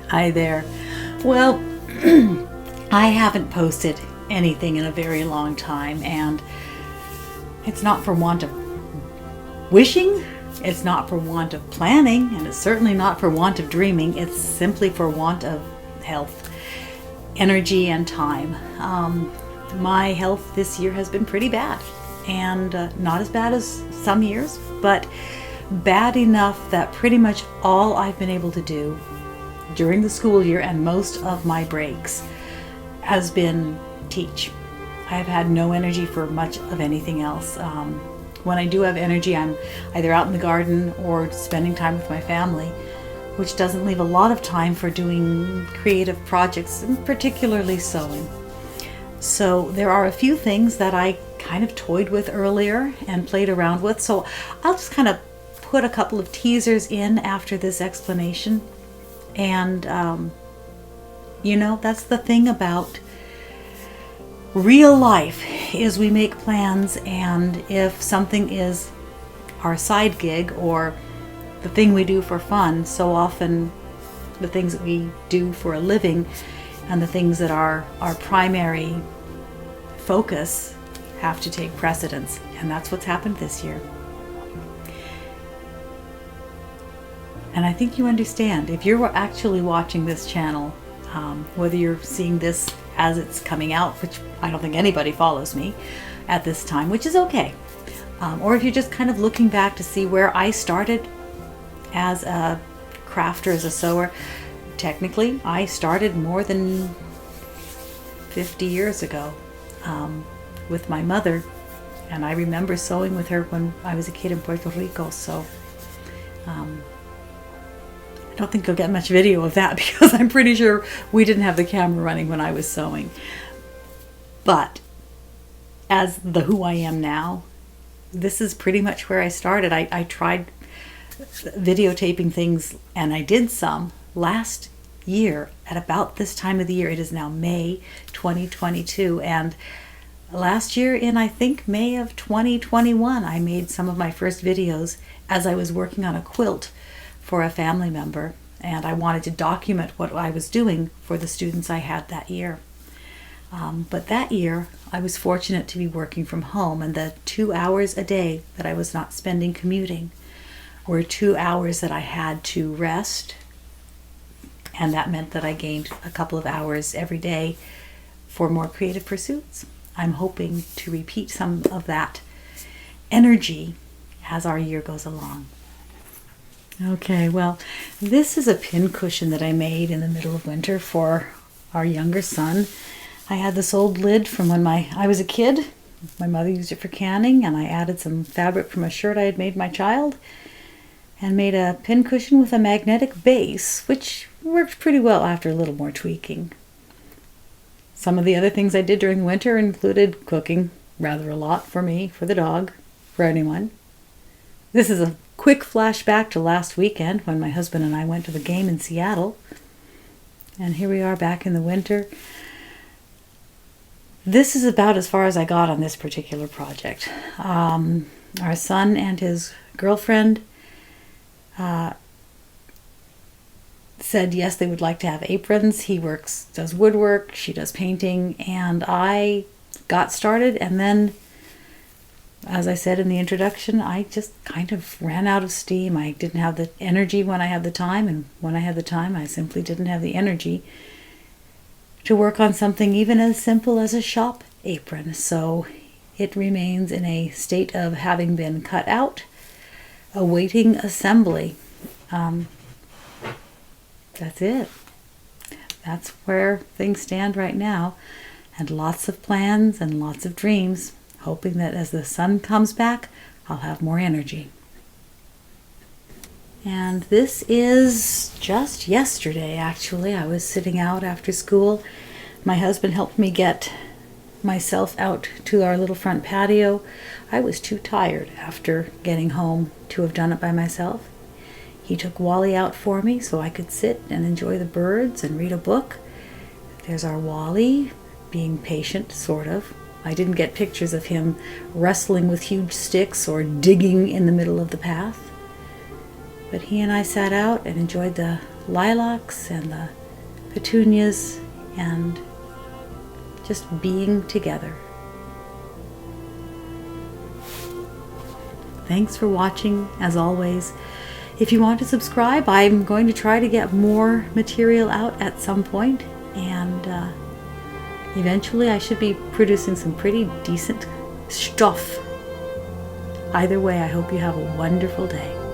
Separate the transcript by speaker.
Speaker 1: Hi there. Well, I haven't posted anything in a very long time, and it's not for want of wishing, it's not for want of planning, and it's certainly not for want of dreaming. It's simply for want of health, energy, and time. My health this year has been pretty bad, and not as bad as some years, but bad enough that pretty much all I've been able to do during the school year and most of my breaks has been teach. I have had no energy for much of anything else. When I do have energy, I'm either out in the garden or spending time with my family, which doesn't leave a lot of time for doing creative projects, and particularly sewing. So there are a few things that I kind of toyed with earlier and played around with. So I'll just kind of put a couple of teasers in after this explanation. And, that's the thing about real life is we make plans, and if something is our side gig or the thing we do for fun, so often the things that we do for a living and the things that are our primary focus have to take precedence. And that's what's happened this year. And I think you understand. If you're actually watching this channel, whether you're seeing this as it's coming out, which I don't think anybody follows me at this time, which is okay, or if you're just kind of looking back to see where I started as a crafter, as a sewer, technically I started more than 50 years ago with my mother, and I remember sewing with her when I was a kid in Puerto Rico. So I don't think you'll get much video of that because I'm pretty sure we didn't have the camera running when I was sewing. But as the who I am now, this is pretty much where I started. I tried videotaping things, and I did some last year at about this time of the year. It is now May 2022, and last year in, I think, May of 2021, I made some of my first videos as I was working on a quilt for a family member, and I wanted to document what I was doing for the students I had that year. But that year I was fortunate to be working from home, and the 2 hours a day that I was not spending commuting were 2 hours that I had to rest, and that meant that I gained a couple of hours every day for more creative pursuits. I'm hoping to repeat some of that energy as our year goes along. Okay, well, this is a pincushion that I made in the middle of winter for our younger son. I had this old lid from when I was a kid. My mother used it for canning, and I added some fabric from a shirt I had made my child and made a pincushion with a magnetic base, which worked pretty well after a little more tweaking. Some of the other things I did during the winter included cooking rather a lot for me, for the dog, for anyone. This is a quick flashback to last weekend when my husband and I went to the game in Seattle. And here we are back in the winter. This is about as far as I got on this particular project. Our son and his girlfriend said yes, they would like to have aprons. He does woodwork, she does painting, and I got started, and then, as I said in the introduction, I just kind of ran out of steam. I didn't have the energy when I had the time, and when I had the time, I simply didn't have the energy to work on something even as simple as a shop apron. So it remains in a state of having been cut out, awaiting assembly. That's it. That's where things stand right now, and lots of plans and lots of dreams, hoping that as the sun comes back, I'll have more energy. And this is just yesterday, actually. I was sitting out after school. My husband helped me get myself out to our little front patio. I was too tired after getting home to have done it by myself. He took Wally out for me so I could sit and enjoy the birds and read a book. There's our Wally, being patient, sort of. I didn't get pictures of him wrestling with huge sticks or digging in the middle of the path. But he and I sat out and enjoyed the lilacs and the petunias and just being together. Thanks for watching, as always. If you want to subscribe, I'm going to try to get more material out at some point, and eventually I should be producing some pretty decent stuff. Either way, I hope you have a wonderful day.